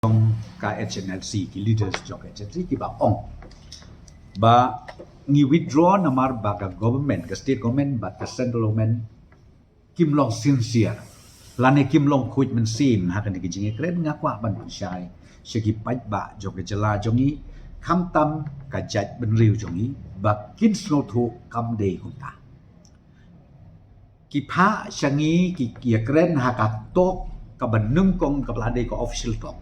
ka HNLC ki leaders jok HNLC ki ba ong ba ngi withdraw namar ba ka government ka state government ba ka central government kim long sincere lane kim long khuj men sim ha kan ki jinge kren ngakwa ban shai shiki paj ba jok jala jongi kham tam ka jaj ben riu jongi ba kin sno thu kam de kunta ki pha shangi ki kia kren ha ka tok ka ban nung kong ka blade ko official tok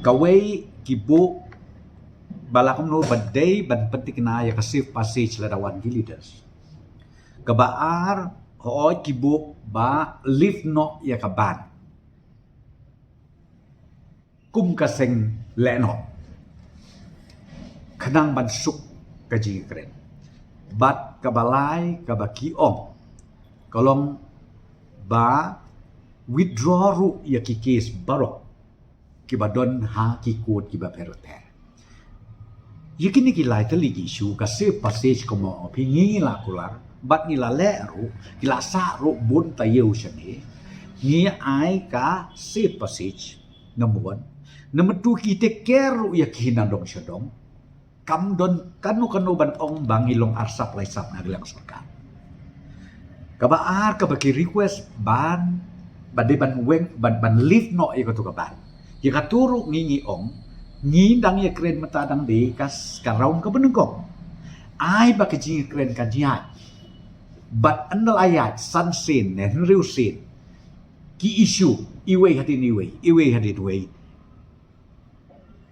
kawai kibu balakom no badai ban penting na ya kasif passage ladawan ki leaders kabaar hoy kibu ba live no ya kaban kum kaseng leno khanang ban suk kaji kren bat kabalai kabaki ong kolong ba withdraw ru ya ki case barok kiba don ha ki kod kiba perote yikini ki lai tali ki shu ka se passage ko mo pingi la kular bat ni la le ru ki la sa ru bun ta yeu shani ni ai ka se passage number 1 number 2 ki te care ru ya ki na dong shadong kam don kanu ban ong bangi long arsap lai sap na gelang surga kaba ar ka baki request ban bade ban weng ban live no e ko to ka ban ya katuru ngi ong ngi dang ya kren mata dang de kas karaung ka benengkong ai ba ka jing kren kan jia but andal ayat san sin ne riu sin ki issue iwe hati duwe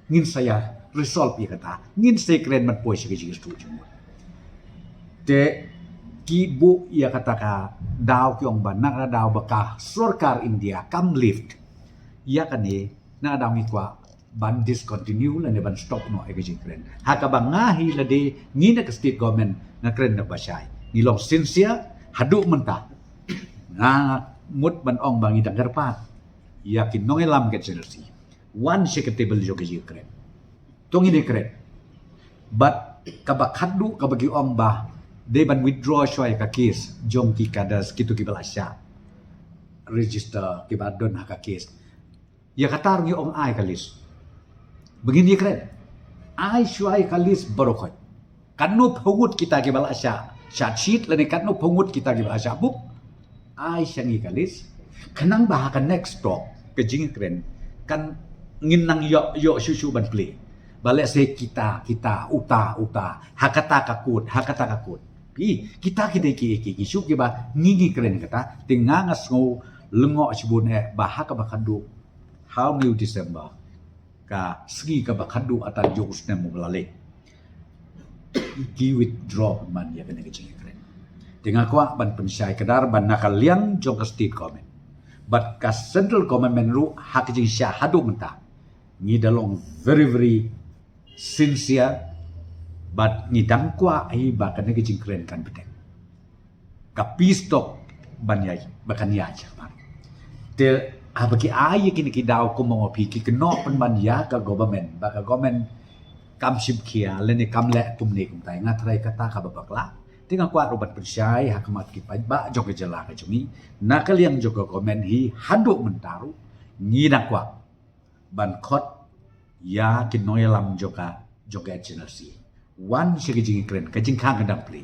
ngin saya resolve ya kata ngin se kren man poi se jing stu jung te ki bu ya kata ka daw kyong ban na daw baka sarkar India kam lift ya kane na daw mi kwa ban discontinue la ne ban stop no egajing kren haka bang ngahi la de ngi na state government na kren na basai ni long sincere hadu menta na mut ban ong bangi dangar pat yakin nong elam ke chelsea one secretable jo ke kren tong ini kren but kabak hadu kabagi ong ba de ban withdraw shoy ka case jong ki kadas kitu ki balasya register ki badon haka case ya katar ngi ong ai kalis begini keren ai shuai kalis barokot kanu phungut kita ke balasya syat lani kanu phungut kita ke balasya buk ai syangi kalis kanang bah kan next stop ke jing keren kan ngin nang yo shu ban play bale se kita uta hakata kakut pi kita kide ki shu ke ba ngi keren kata tinga ngasngo lengo sibun bah ka bakadu how new December ka segi ka bakadu atan jokes na mulale ki withdraw man ya kena kecing keren dengan kwa ban pensai kedar ban nakaliang jong ka state government but ka central government ru hak jing sya hadu menta ni dalong very sincere but ni dang kwa ai ba kena kecing keren kan betek ka pistok ban yai bakan ya chaman te bagi ai kini ki daw ko mo pi ki no pan ban ya ka government ba ka government kam ship kia le ne kam le tum ne kum tai nga thrai kata ka babakla tinga kwa robat persyai hakamat ki pa ba jok jela ka chumi na ka liang jok government hi hadu mentaru ni na kwa ban khot ya ki noyalam joka channel si one shiki jing kren ka jing khang kadang pli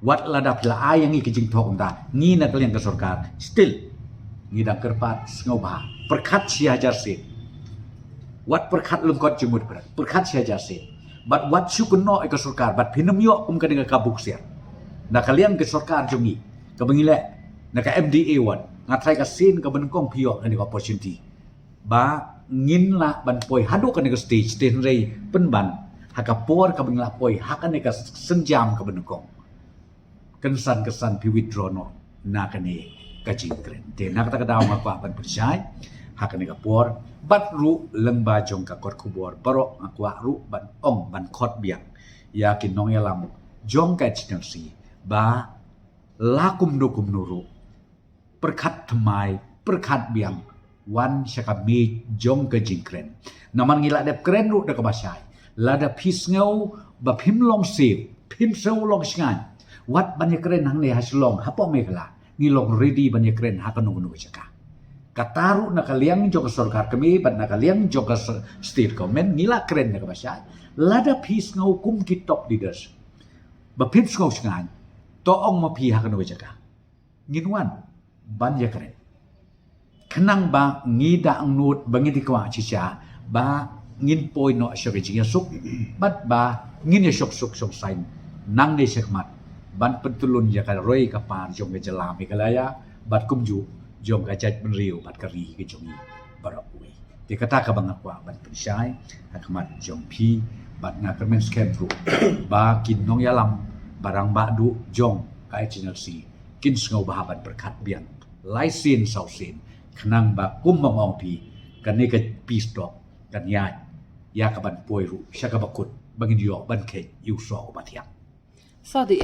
wat ladap la ai yang ki jing thok da ni na ka liang ka sarkar still ngidang kerpat ngoba perkat si hajar sit wat perkat lengkot jemut berat perkat si hajar sit but what syukuno eka surkar but pinam yo kum kadang kabuk sia na kalian ke surkar jungi ka bangile na ka MDA wan ngatrai ka sin ka benengkong pio ani opportunity ba ngin la ban poi hadu ka ka stage rei penban haka por ka bangila poi haka ne ka senjam ka benengkong kesan pi withdraw no na kane kajing kren te nak ta daw makwa ban persai hakane ka por bat ru lengba jong ka kot kubor paro akwa ru ban ong ban khot biang yakin nong yalam jong ka chinsi ba lakum dukum nuru perkhat thamai perkhat biang wan shaka mi jong ka jing kren naman ngila dep kren ru da ka basai lada pis ngau ba phim long sip phim seu long sngan wat ban kren hang ne haslong hapo me kala ngilong ready ban kren hakanung nu chaka kataru nakaliang jong sarkar kami ban nakaliang jong state government ngila keren na kabasya lada pis ngau kum ki top leaders bapit ngau sengan toong mapihak na wajaka nginwan ban ya keren kenang ba ngida ang nut bangin di kwa chicha ba ngin poi no syok jinga suk bat ba ngin ya sok sain nang de sekmat ban pentulun ya ka roi ka par jong ke jalami kalaya bat kumju jong ka jaj menriu bat kari ke jongi barakui di kata ka bang akwa ban pensai hakmat jong pi bat na permen scam ru ba kin nong yalam barang ba du jong ka channel si kin ngau ba ban berkat biang lai sin sau sin kenang ba kum mong pi kan ni ka pi stop kan ya ka ban poi ru sya ka bakut bangin yo ban ke yu so ba tiang So the